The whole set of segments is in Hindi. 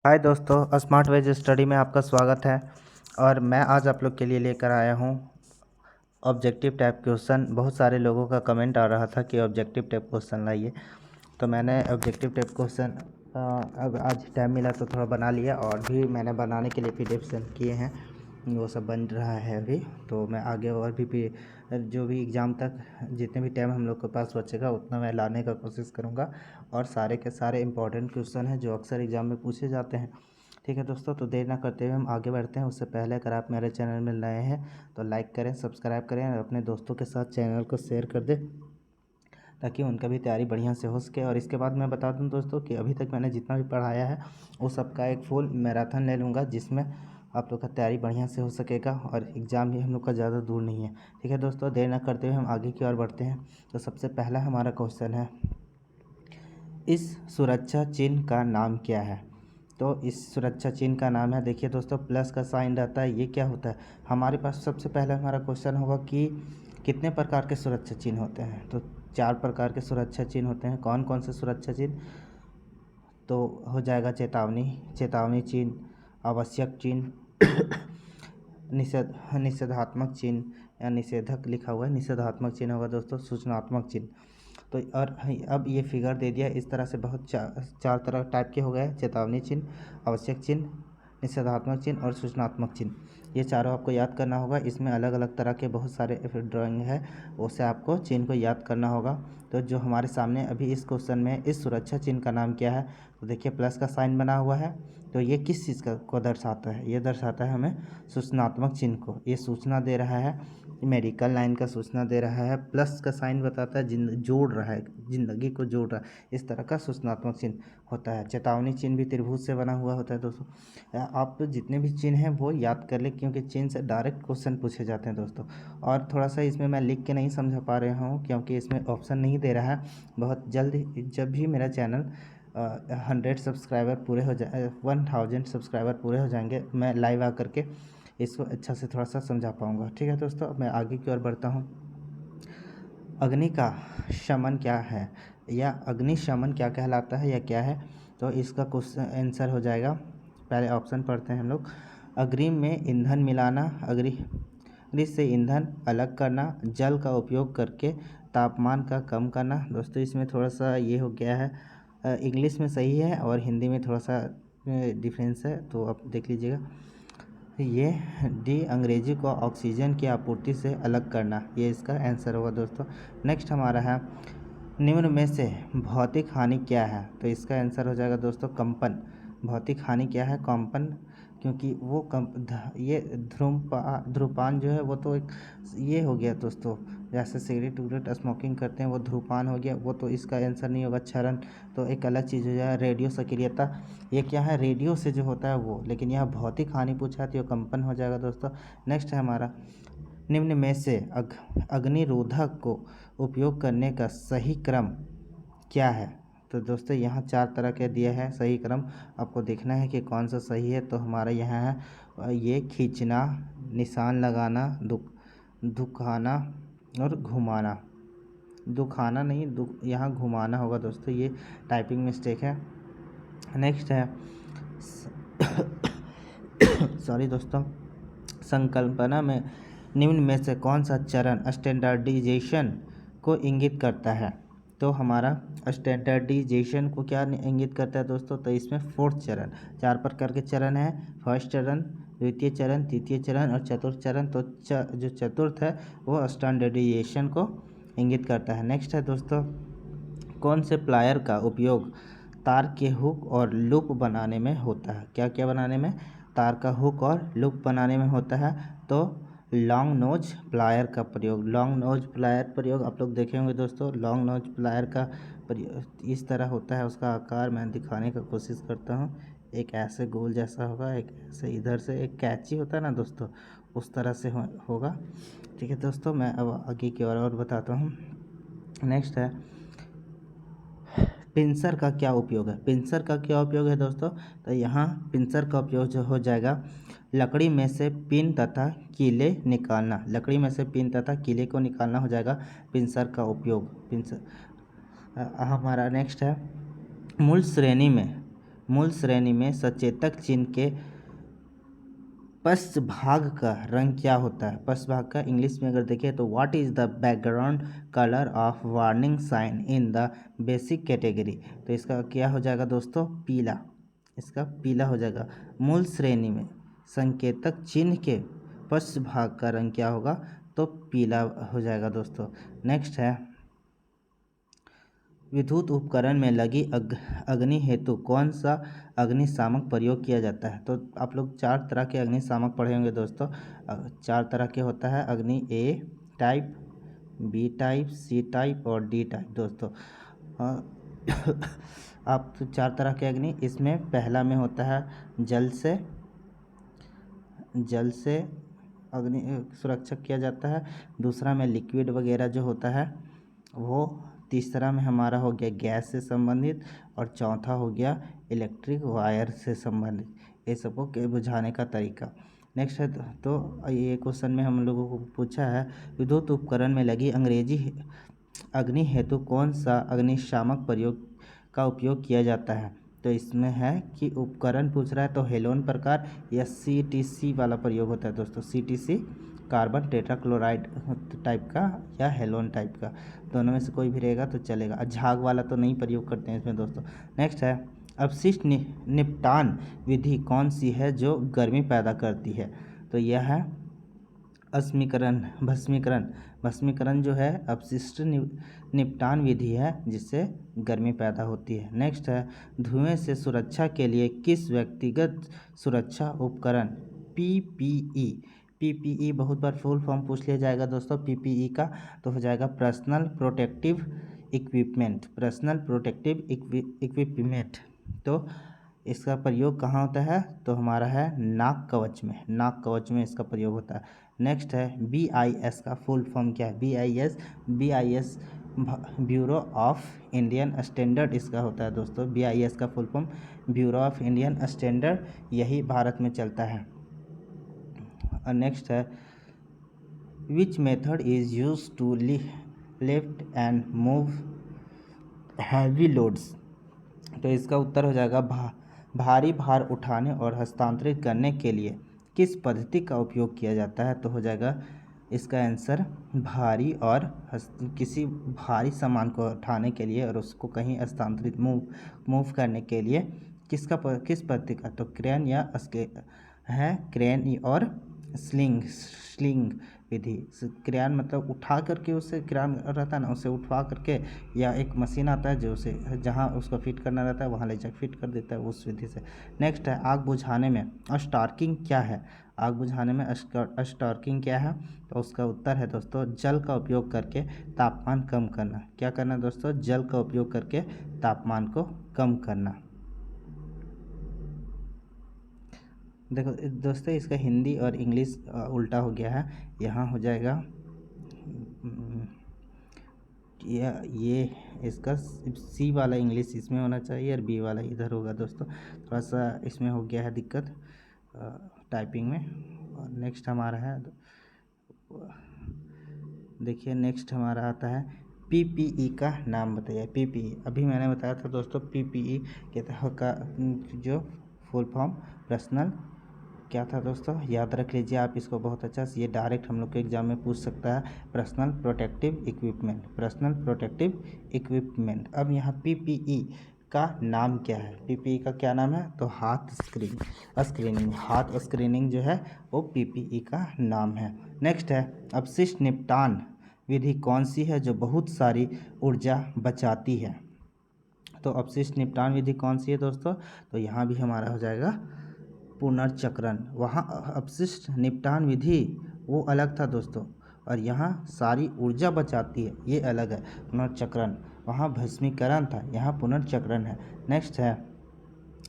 हाय दोस्तों, स्मार्ट वेज स्टडी में आपका स्वागत है। और मैं आज आप लोग के लिए लेकर आया हूँ ऑब्जेक्टिव टाइप क्वेश्चन। बहुत सारे लोगों का कमेंट आ रहा था कि ऑब्जेक्टिव टाइप क्वेश्चन लाइए, तो मैंने ऑब्जेक्टिव टाइप क्वेश्चन अब आज टाइम मिला तो थोड़ा बना लिया, और भी मैंने बनाने के लिए PDF सेंड किए हैं, वो सब बन रहा है अभी। तो मैं आगे और भी जो भी एग्ज़ाम तक जितने भी टाइम हम लोग के पास बचेगा उतना मैं लाने का कोशिश करूँगा, और सारे के सारे इम्पोर्टेंट क्वेश्चन हैं जो अक्सर एग्ज़ाम में पूछे जाते हैं। ठीक है दोस्तों, तो देर ना करते हुए हम आगे बढ़ते हैं। उससे पहले अगर आप मेरे चैनल में नए हैं तो लाइक करें, सब्सक्राइब करें और अपने दोस्तों के साथ चैनल को शेयर कर दें ताकि उनका भी तैयारी बढ़िया से हो सके। और इसके बाद मैं बता दूं दोस्तों कि अभी तक मैंने जितना भी पढ़ाया है वो सबका एक फुल मैराथन ले लूँगा, जिसमें आप लोग का तैयारी बढ़िया से हो सकेगा, और एग्ज़ाम भी हम लोग का ज़्यादा दूर नहीं है। ठीक है दोस्तों, देर ना करते हुए हम आगे की ओर बढ़ते हैं। तो सबसे पहला हमारा क्वेश्चन है, इस सुरक्षा चिन्ह का नाम क्या है? तो इस सुरक्षा चिन्ह का नाम है, देखिए दोस्तों, प्लस का साइन रहता है। ये क्या होता है? हमारे पास सबसे पहले हमारा क्वेश्चन होगा कि कितने प्रकार के सुरक्षा चिन्ह होते हैं। तो 4 प्रकार के सुरक्षा चिन्ह होते हैं। कौन कौन से सुरक्षा चिन्ह? तो हो जाएगा चेतावनी चिन्ह, आवश्यक चिन्ह, निषेधात्मक चिन्ह या निषेधक लिखा हुआ है, निषेधात्मक चिन्ह होगा दोस्तों, सूचनात्मक चिन्ह। तो और अब ये फिगर दे दिया इस तरह से, बहुत चार तरह टाइप के हो गए: चेतावनी चिन्ह, आवश्यक चिन्ह, निषेधात्मक चिन्ह और सूचनात्मक चिन्ह। ये चारों आपको याद करना होगा। इसमें अलग अलग तरह के बहुत सारे ड्राइंग है, उससे आपको चिन्ह को याद करना होगा। तो जो हमारे सामने अभी इस क्वेश्चन में इस सुरक्षा चिन्ह का नाम क्या है, तो देखिए प्लस का साइन बना हुआ है। तो ये किस चीज़ को दर्शाता है? ये दर्शाता है हमें सूचनात्मक चिन्ह को। ये सूचना दे रहा है, मेडिकल लाइन का सूचना दे रहा है। प्लस का साइन बताता है जोड़ रहा है, जिंदगी को जोड़ रहा है। इस तरह का सूचनात्मक चिन्ह होता है। चेतावनी चिन्ह भी त्रिभुज से बना हुआ होता है दोस्तों। आप तो जितने भी चिन्ह हैं वो याद कर ले, क्योंकि चिन्ह से डायरेक्ट क्वेश्चन पूछे जाते हैं दोस्तों। और थोड़ा सा इसमें मैं लिख के नहीं समझा पा रहा हूँ क्योंकि इसमें ऑप्शन नहीं दे रहा है। बहुत जल्द जब भी मेरा चैनल 100 सब्सक्राइबर पूरे हो जाए, 1000 सब्सक्राइबर पूरे हो जाएंगे, मैं लाइव आकर के इसको अच्छा से थोड़ा सा समझा पाऊँगा। ठीक है दोस्तों, अब मैं आगे की ओर बढ़ता हूँ। अग्नि का शमन क्या है, या अग्निशमन क्या कहलाता है या क्या है? तो इसका क्वेश्चन आंसर हो जाएगा, पहले ऑप्शन पढ़ते हैं हम लोग। अग्नि में ईंधन मिलाना, अग्नि से ईंधन अलग करना, जल का उपयोग करके तापमान का कम करना। दोस्तों इसमें थोड़ा सा ये हो गया है, इंग्लिश में सही है और हिंदी में थोड़ा सा डिफरेंस है, तो आप देख लीजिएगा। ये डी, अंग्रेजी को ऑक्सीजन की आपूर्ति से अलग करना, ये इसका आंसर होगा दोस्तों। नेक्स्ट हमारा है, निम्न में से भौतिक हानि क्या है? तो इसका आंसर हो जाएगा दोस्तों कंपन। भौतिक हानि क्या है? कंपन, क्योंकि वो ये धूम्रपान जो है वो तो एक ये हो गया दोस्तों, जैसे सिगरेट उगरेट स्मोकिंग करते हैं वो धूम्रपान हो गया, वो तो इसका आंसर नहीं होगा। क्षरण तो एक अलग चीज़ हो जाएगा। रेडियो सक्रियता, ये क्या है? रेडियो से जो होता है वो, लेकिन यह भौतिक हानि पूछा है तो ये कंपन हो जाएगा दोस्तों। नेक्स्ट है हमारा, निम्न में से अग्निरोधक को उपयोग करने का सही क्रम क्या है? तो दोस्तों यहाँ 4 तरह के दिए हैं सही क्रम, आपको देखना है कि कौन सा सही है। तो हमारा यहाँ है ये खींचना, निशान लगाना, दुखाना और घुमाना। दुखाना नहीं, यहाँ घुमाना होगा दोस्तों, ये टाइपिंग मिस्टेक है। नेक्स्ट है सॉरी दोस्तों, संकल्पना में निम्न में से कौन सा चरण स्टैंडर्डाइजेशन को इंगित करता है? तो हमारा स्टैंडर्डाइजेशन को क्या इंगित करता है दोस्तों? तो इसमें 4th चरण, 4 प्रकार के चरण है। फर्स्ट चरण, द्वितीय चरण, तृतीय चरण और चतुर्थ चरण। तो जो चतुर्थ है वो स्टैंडर्डाइजेशन को इंगित करता है। नेक्स्ट है दोस्तों, कौन से प्लायर का उपयोग तार के हुक और लूप बनाने में होता है? क्या क्या बनाने में? तार का हुक और लूप बनाने में होता है। तो लॉन्ग नोज प्लायर का प्रयोग, लॉन्ग नोज प्लायर प्रयोग आप लोग देखे होंगे दोस्तों। लॉन्ग नोज प्लायर का प्रयोग इस तरह होता है, उसका आकार मैं दिखाने का कोशिश करता हूँ। एक ऐसे गोल जैसा होगा, एक ऐसे इधर से, एक कैंची होता है ना दोस्तों, उस तरह से होगा। ठीक है दोस्तों, मैं अब आगे की और बताता हूँ। नेक्स्ट है, पिंसर का क्या उपयोग है? पिंसर का क्या उपयोग है दोस्तों? तो यहाँ पिंसर का उपयोग जो हो जाएगा, लकड़ी में से पिन तथा कीले निकालना। लकड़ी में से पिन तथा कीले को निकालना हो जाएगा पिंसर का उपयोग। पिंसर हमारा नेक्स्ट है, मूल श्रेणी में मूल श्रेणी में सचेतक चिन्ह के पश्च भाग का रंग क्या होता है? पश्च भाग का इंग्लिश में अगर देखें तो what is the background colour of warning sign in the basic category. तो इसका क्या हो जाएगा दोस्तों? पीला। इसका पीला हो जाएगा। मूल श्रेणी में संकेतक चिन्ह के पश्च भाग का रंग क्या होगा? तो पीला हो जाएगा दोस्तों। नेक्स्ट है, विद्युत उपकरण में लगी अग्नि हेतु कौन सा अग्निशामक प्रयोग किया जाता है? तो आप लोग 4 तरह के अग्निशामक पढ़े होंगे दोस्तों। 4 तरह के होता है अग्नि, A type, B type, C type और डी टाइप दोस्तों। आप 4 तरह के अग्नि, इसमें पहला में होता है जल से अग्नि सुरक्षा किया जाता है। दूसरा में लिक्विड वगैरह जो होता है वो। तीसरा में हमारा हो गया गैस से संबंधित, और चौथा हो गया इलेक्ट्रिक वायर से संबंधित। ये सबको के बुझाने का तरीका। नेक्स्ट है तो ये क्वेश्चन में हम लोगों को पूछा है, विद्युत उपकरण में लगी अंग्रेजी अग्नि हेतु कौन सा अग्निशामक प्रयोग का उपयोग किया जाता है? तो इसमें है कि उपकरण पूछ रहा है तो हेलोन प्रकार या CTC वाला प्रयोग होता है दोस्तों। CTC कार्बन टेट्राक्लोराइड टाइप का या हेलोन टाइप का, दोनों में से कोई भी रहेगा तो चलेगा। झाग वाला तो नहीं प्रयोग करते हैं इसमें दोस्तों। नेक्स्ट है, अपशिष्ट निपटान विधि कौन सी है जो गर्मी पैदा करती है? तो यह है भस्मीकरण जो है अपशिष्ट निपटान विधि है जिससे गर्मी पैदा होती है। नेक्स्ट है, धुएं से सुरक्षा के लिए किस व्यक्तिगत सुरक्षा उपकरण PPE बहुत बार फुल फॉर्म पूछ लिया जाएगा दोस्तों PPE का, तो हो जाएगा पर्सनल प्रोटेक्टिव इक्विपमेंट। तो इसका प्रयोग कहाँ होता है? तो हमारा है नाक कवच में इसका प्रयोग होता है। नेक्स्ट है BIS का फुल फॉर्म क्या है? BIS bureau of Indian standard इसका होता है दोस्तों। BIS का full form bureau of Indian standard, यही भारत में चलता है। और नेक्स्ट है, which method is use to lift and move heavy loads? तो इसका उत्तर हो जाएगा भारी भार उठाने और हस्तांतरित करने के लिए किस पद्धति का उपयोग किया जाता है? तो हो जाएगा इसका आंसर किसी भारी सामान को उठाने के लिए और उसको कहीं हस्तांतरित मूव करने के लिए किस पद्धति का? तो क्रेन और स्लिंग विधि। क्रेन मतलब उठा करके, उसे क्रेन रहता है ना, उसे उठवा करके, या एक मशीन आता है जो उसे जहाँ उसको फिट करना रहता है वहाँ ले जाकर फिट कर देता है उस विधि से। नेक्स्ट है, आग बुझाने में स्टार्किंग क्या है? आग बुझाने में स्टार्किंग क्या है? तो उसका उत्तर है दोस्तों जल का उपयोग करके तापमान कम करना। क्या करना दोस्तों? जल का उपयोग करके तापमान को कम करना। देखो दोस्तों, इसका हिंदी और इंग्लिश उल्टा हो गया है। यहाँ हो जाएगा ये इसका C वाला इंग्लिश इसमें होना चाहिए और B वाला इधर होगा दोस्तों। थोड़ा सा इसमें हो गया है दिक्कत टाइपिंग में। और नेक्स्ट हमारा है, देखिए नेक्स्ट हमारा आता है PPE का नाम बताइए। PPE अभी मैंने बताया था दोस्तों, PPE के का जो फुल फॉर्म पर्सनल क्या था दोस्तों, याद रख लीजिए आप इसको बहुत अच्छा से। ये डायरेक्ट हम लोग के एग्जाम में पूछ सकता है, पर्सनल प्रोटेक्टिव इक्विपमेंट। अब यहाँ PPE का नाम क्या है? PPE का क्या नाम है? तो हाथ स्क्रीनिंग जो है वो PPE का नाम है। नेक्स्ट है, अपशिष्ट निपटान विधि कौन सी है जो बहुत सारी ऊर्जा बचाती है? तो अपशिष्ट निपटान विधि कौन सी है दोस्तों? तो यहाँ भी हमारा हो जाएगा पुनर्चक्रण। वहाँ अपशिष्ट निपटान विधि वो अलग था दोस्तों, और यहाँ सारी ऊर्जा बचाती है ये अलग है। पुनर्चक्रण, वहाँ भस्मीकरण था, यहाँ पुनर्चक्रण है। नेक्स्ट है,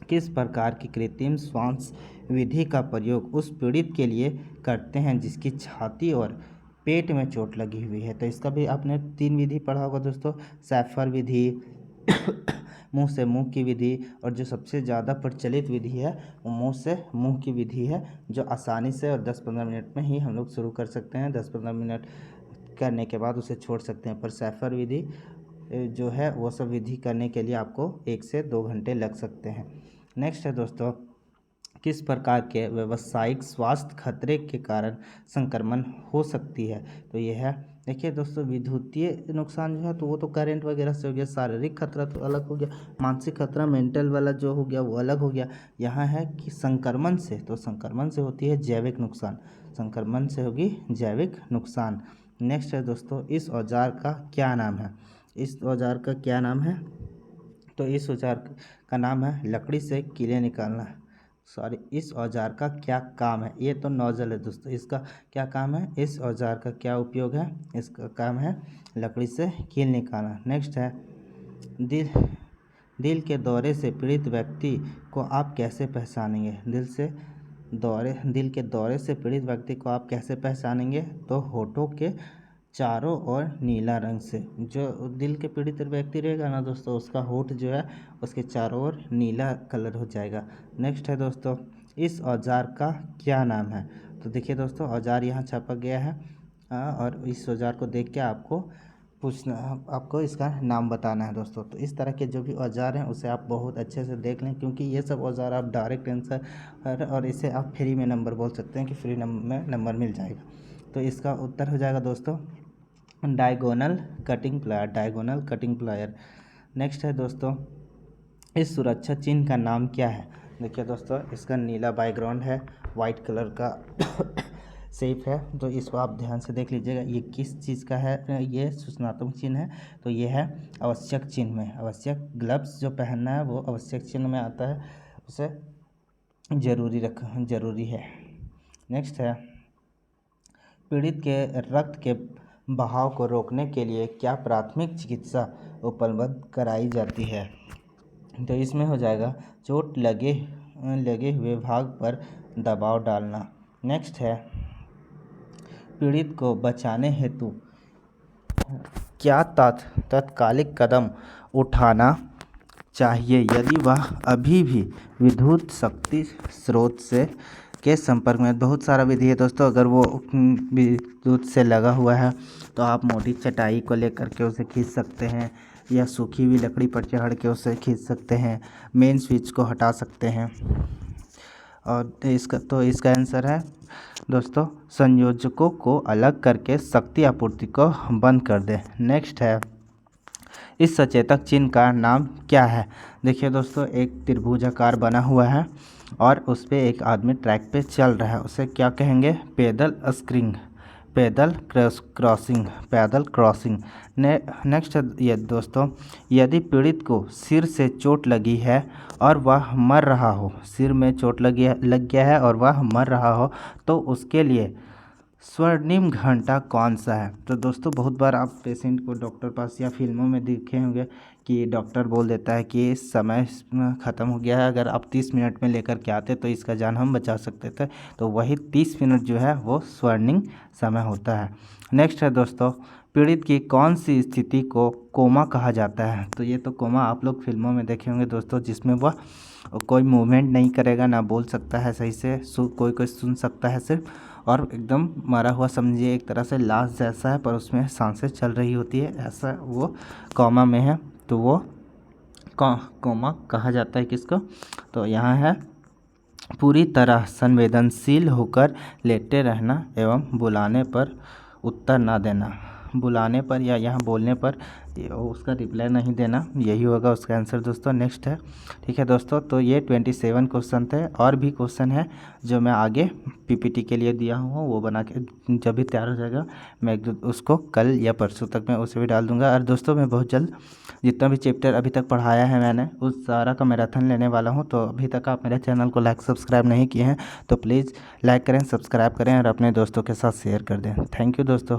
किस प्रकार की कृत्रिम श्वास विधि का प्रयोग उस पीड़ित के लिए करते हैं जिसकी छाती और पेट में चोट लगी हुई है? तो इसका भी आपने 3 विधि पढ़ा होगा दोस्तों, सैफर विधि मुंह से मुंह की विधि, और जो सबसे ज़्यादा प्रचलित विधि है वो मुंह से मुंह की विधि है, जो आसानी से और 10-15 मिनट में ही हम लोग शुरू कर सकते हैं। 10-15 मिनट करने के बाद उसे छोड़ सकते हैं। पर सैफर विधि जो है वो सब विधि करने के लिए आपको 1 से 2 घंटे लग सकते हैं। नेक्स्ट है दोस्तों, किस प्रकार के व्यावसायिक स्वास्थ्य खतरे के कारण संक्रमण हो सकती है। तो ये है, देखिए दोस्तों, विद्युतीय नुकसान जो है तो वो तो करंट वगैरह से हो गया, शारीरिक खतरा तो अलग हो गया, मानसिक खतरा मेंटल वाला जो हो गया वो अलग हो गया। यहाँ है कि संक्रमण से, तो संक्रमण से होती है जैविक नुकसान, संक्रमण से होगी जैविक नुकसान। नेक्स्ट है दोस्तों, इस औजार का क्या नाम है। इस औजार का क्या नाम है, तो इस औजार का नाम है लकड़ी से कीले निकालना। सॉरी, इस औजार का क्या काम है, ये तो नोजल है दोस्तों, इसका क्या काम है, इस औजार का क्या उपयोग है, इसका काम है लकड़ी से कील निकालना। नेक्स्ट है, दिल के दौरे से पीड़ित व्यक्ति को आप कैसे पहचानेंगे। दिल के दौरे से पीड़ित व्यक्ति को आप कैसे पहचानेंगे, तो होठों के चारों ओर नीला रंग से। जो दिल के पीड़ित व्यक्ति रहेगा ना दोस्तों, उसका होठ जो है उसके चारों ओर नीला कलर हो जाएगा। नेक्स्ट है दोस्तों, इस औजार का क्या नाम है। तो देखिए दोस्तों, औजार यहाँ छापा गया है और इस औजार को देख के आपको इसका नाम बताना है दोस्तों। तो इस तरह के जो भी औजार हैं उसे आप बहुत अच्छे से देख लें, क्योंकि ये सब औजार आप डायरेक्ट आंसर और इसे आप फ्री में नंबर बोल सकते हैं कि फ्री में नंबर मिल जाएगा। तो इसका उत्तर हो जाएगा दोस्तों diagonal cutting plier, diagonal cutting plier. Next है दोस्तों, इस सुरक्षा चिन्ह का नाम क्या है। देखिए दोस्तों, इसका नीला बैकग्राउंड है, वाइट कलर का शेप है, तो इसको आप ध्यान से देख लीजिएगा। ये किस चीज़ का है, ये सूचनात्मक चिन्ह है, तो ये है आवश्यक चिन्ह में। आवश्यक ग्लव्स जो पहनना है वो आवश्यक चिन्ह में आता है, उसे जरूरी है। नेक्स्ट है, पीड़ित के रक्त के बहाव को रोकने के लिए क्या प्राथमिक चिकित्सा उपलब्ध कराई जाती है। तो इसमें हो जाएगा चोट लगे हुए भाग पर दबाव डालना। नेक्स्ट है, पीड़ित को बचाने हेतु क्या तात्कालिक कदम उठाना चाहिए यदि वह अभी भी विद्युत शक्ति स्रोत के संपर्क में। बहुत सारा विधि है दोस्तों, अगर वो विद्युत से लगा हुआ है तो आप मोटी चटाई को लेकर के उसे खींच सकते हैं, या सूखी हुई लकड़ी पर चढ़ के उसे खींच सकते हैं, मेन स्विच को हटा सकते हैं। और इसका आंसर है दोस्तों, संयोजकों को अलग करके शक्ति आपूर्ति को बंद कर दें। नेक्स्ट है, इस सचेतक चिन्ह का नाम क्या है। देखिए दोस्तों, एक त्रिभुजाकार बना हुआ है और उस पर एक आदमी ट्रैक पे चल रहा है, उसे क्या कहेंगे, पैदल क्रॉसिंग। नेक्स्ट है ये दोस्तों, यदि पीड़ित को सिर से चोट लगी है और वह मर रहा हो, सिर में चोट लग गया है और वह मर रहा हो, तो उसके लिए स्वर्णिम घंटा कौन सा है। तो दोस्तों, बहुत बार आप पेशेंट को डॉक्टर पास या फिल्मों में देखे होंगे कि डॉक्टर बोल देता है कि समय ख़त्म हो गया है, अगर आप 30 मिनट में लेकर के आते तो इसका जान हम बचा सकते थे। तो वही 30 मिनट जो है वो स्वर्णिम समय होता है। नेक्स्ट है दोस्तों, पीड़ित की कौन सी स्थिति को कोमा कहा जाता है। तो ये तो कोमा आप लोग फिल्मों में देखे होंगे दोस्तों, जिसमें वह कोई मूवमेंट नहीं करेगा, ना बोल सकता है सही से, कोई सुन सकता है सिर्फ, और एकदम मरा हुआ समझिए, एक तरह से लाश जैसा है पर उसमें सांसें चल रही होती है, ऐसा वो कोमा में है। तो वो कोमा कहा जाता है किसको। तो यहाँ है, पूरी तरह संवेदनशील होकर लेटे रहना एवं बुलाने पर उत्तर ना देना। बुलाने पर या यहाँ बोलने पर उसका रिप्लाई नहीं देना, यही होगा उसका आंसर दोस्तों। नेक्स्ट है, ठीक है दोस्तों, तो ये 27 क्वेश्चन थे। और भी क्वेश्चन है जो मैं आगे पीपीटी के लिए दिया हूँ, वो बना के जब भी तैयार हो जाएगा मैं उसको कल या परसों तक मैं उसे भी डाल दूँगा। और दोस्तों, मैं बहुत जल्द जितना भी चैप्टर अभी तक पढ़ाया है मैंने उस सारा का मैराथन लेने वाला हूँ। तो अभी तक आप मेरे चैनल को लाइक सब्सक्राइब नहीं किए हैं तो प्लीज़ लाइक करें, सब्सक्राइब करें और अपने दोस्तों के साथ शेयर कर दें। थैंक यू दोस्तों।